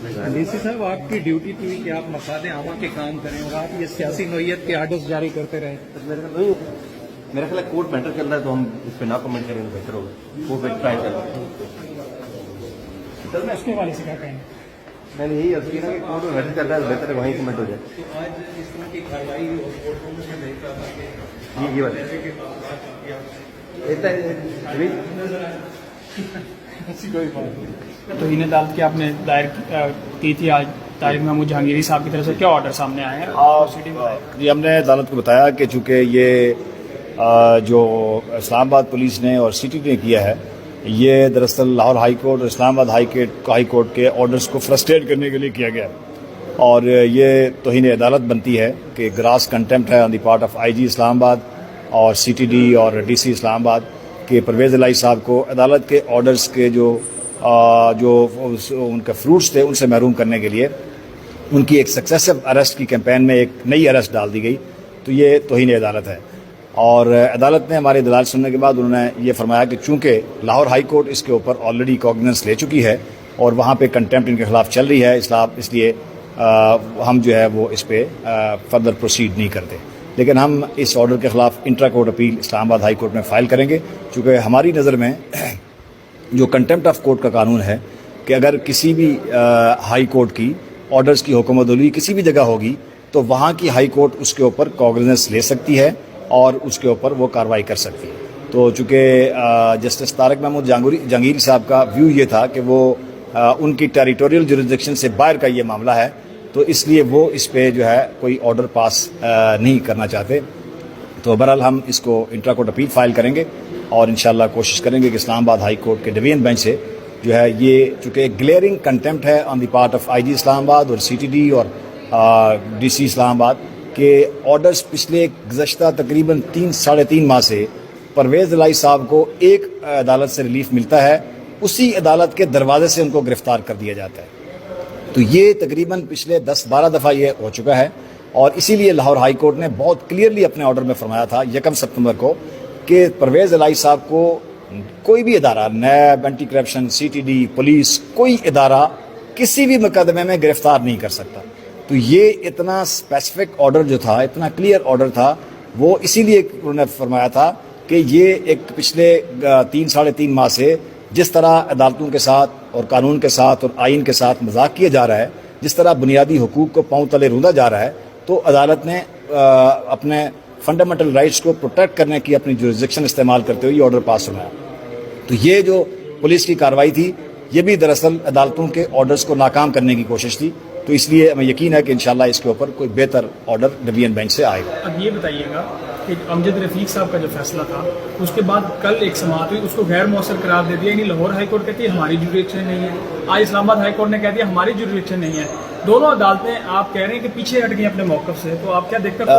DC साहब, आपकी duty थी कि आप मफाद आमा के काम करें और आप ये सियासी नोयत के आर्डर्स जारी करते रहे। मेरा ख्याल है कोर्ट मैटर चल रहा है तो हम इस पर ना कमेंट करें तो बेहतर होगा। कोर्ट में ट्राई कर सर मैं उसके वाले से क्या कहेंगे? मैंने यही अर्ज की ना कि कोर्ट में मैटर चल रहा है तो बेहतर है वहीं कमेंट हो जाए। तो आज इस तरह की कार्रवाई और कोर्टों में देख रहा था कि ये बात ऐसी कोई बात नहीं। तो इन अदालत की आपने दायर की थी आज तारिक महमूद जहांगीरी साहब की तरफ से, क्या ऑर्डर सामने आए हैं? जी, हमने अदालत को बताया कि चूँकि ये जो इस्लामाबाद पुलिस ने और सिटी ने किया है, ये दरअसल लाहौर हाई कोर्ट और इस्लामाबाद हाई कोर्ट के ऑर्डर्स को फ्रस्ट्रेट करने के लिए किया गया है और ये तौहीन अदालत बनती है कि ग्रास कंटेम्प्ट है on the part of IG Islamabad और सीटीडी और डीसी इस्लामाबाद के परवेज़ इलाही साहब को अदालत के ऑर्डर्स के जो उनके फ्रूट्स थे उनसे महरूम करने के लिए उनकी एक सक्सेसिव अरेस्ट की कैंपेन में एक नई अरेस्ट डाल दी गई। तो ये तौहीन अदालत है और अदालत ने हमारी दलाल सुनने के बाद उन्होंने ये फरमाया कि चूँकि लाहौर हाई कोर्ट इसके ऊपर ऑलरेडी कॉग्निजेंस ले चुकी है और वहाँ पे कंटेम्प्ट इनके खिलाफ चल रही है, इसलिए हम जो है वो इस पर फर्दर प्रोसीड नहीं करते। लेकिन हम इस ऑर्डर के खिलाफ intra court appeal Islamabad high court में फ़ाइल करेंगे, चूँकि हमारी नज़र में जो कंटेम्प्ट ऑफ कोर्ट का कानून है कि अगर किसी भी हाई कोर्ट की ऑर्डर्स की हुकूमत किसी भी जगह होगी तो वहाँ की हाई कोर्ट उसके ऊपर कॉग्निजेंस ले सकती है और उसके ऊपर वो कार्रवाई कर सकती है। तो चूँकि जस्टिस तारिक महमूद जहांगीरी साहब का व्यू ये था कि वो उनकी टेरिटोरियल जुरिसडिक्शन से बाहर का ये मामला है, तो इसलिए वो इस पे जो है कोई ऑर्डर पास नहीं करना चाहते। तो बहरहाल हम इसको इंट्रा कोर्ट अपील फाइल करेंगे और इंशाल्लाह कोशिश करेंगे कि इस्लामाबाद हाई कोर्ट के डिवीजन बेंच से जो है ये चूँकि एक ग्लेयरिंग कंटेम्प्ट है on the part of IG Islamabad और सीटीडी और डीसी इस्लामाबाद के ऑर्डर्स पिछले गुज़श्ता तकरीबन 3-3.5 माह से परवेज़ इलाही साहब को एक अदालत से रिलीफ मिलता है, उसी अदालत के दरवाजे से उनको गिरफ्तार कर दिया जाता है। तो ये तकरीबन पिछले 10-12 दफ़ा ये हो चुका है और इसीलिए लाहौर हाई कोर्ट ने बहुत क्लियरली अपने ऑर्डर में फरमाया था 1 सितंबर को कि परवेज़ इलाही साहब को कोई भी इदारा, नैब, एंटी करप्शन, सीटीडी, पुलिस, कोई इदारा किसी भी मुकदमे में गिरफ्तार नहीं कर सकता। तो ये इतना स्पेसिफिक ऑर्डर जो था, इतना क्लियर ऑर्डर था, वो इसीलिए उन्होंने फरमाया था कि ये एक पिछले 3-3.5 माह से जिस तरह अदालतों के साथ और कानून के साथ और आइन के साथ मजाक किया जा रहा है, जिस तरह बुनियादी हुकूक को पांव तले रौंदा जा रहा है, तो अदालत ने अपने फंडामेंटल राइट्स को प्रोटेक्ट करने की अपनी जुरिसडिक्शन इस्तेमाल करते हुए ये ऑर्डर पास सुनाया। तो ये जो पुलिस की कार्रवाई थी, ये भी दरअसल अदालतों के ऑर्डर्स को नाकाम करने की कोशिश थी। तो इसलिए हमें यकीन है कि इंशाल्लाह इसके ऊपर कोई बेहतर ऑर्डर डिवीजन बेंच से आएगा। अब ये बताइएगा कि अमजद रफीक साहब का जो फैसला था उसके बाद कल एक समाअत हुई, उसको गैर मौसर करार दे दिया। यानी लाहौर हाई कोर्ट कहती है हमारी जुरिसडिक्शन नहीं है, आज इस्लामाबाद हाई कोर्ट ने कह दिया हमारी जुरिसडिक्शन नहीं है। दोनों अदालतें आप कह रहे हैं कि पीछे हट गई अपने मौक़िफ़ से, तो आप क्या देखते हैं?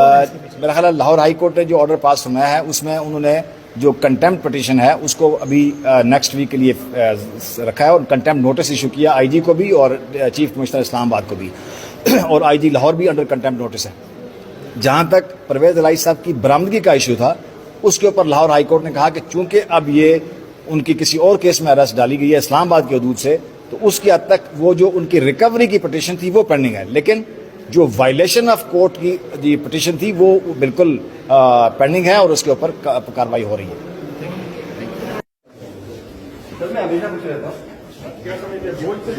मेरा ख्याल है लाहौर हाई कोर्ट ने जो ऑर्डर पास सुनाया है उसमें उन्होंने जो कंटेम्प्ट पिटीशन है उसको अभी नेक्स्ट वीक के लिए रखा है और कंटेम्प्ट नोटिस इशू किया आईजी को भी और चीफ कमिश्नर इस्लामाबाद को भी और आईजी लाहौर भी अंडर कंटेम्प्ट नोटिस है। जहां तक परवेज़ इलाही साहब की बरामदगी का इशू था, उसके ऊपर लाहौर हाई कोर्ट ने कहा कि चूंकि अब ये उनकी किसी और केस में अरेस्ट डाली गई है इस्लामाबाद की हदूद से, तो उसकी हद तक वो जो उनकी रिकवरी की पिटीशन थी वो पेंडिंग है, लेकिन जो वायलेशन ऑफ कोर्ट की जो पिटीशन थी वो बिल्कुल पेंडिंग है और उसके ऊपर कार्रवाई हो रही है। सर मैं हमेशा पूछ रहा था क्या समझते हैं बोर्ड से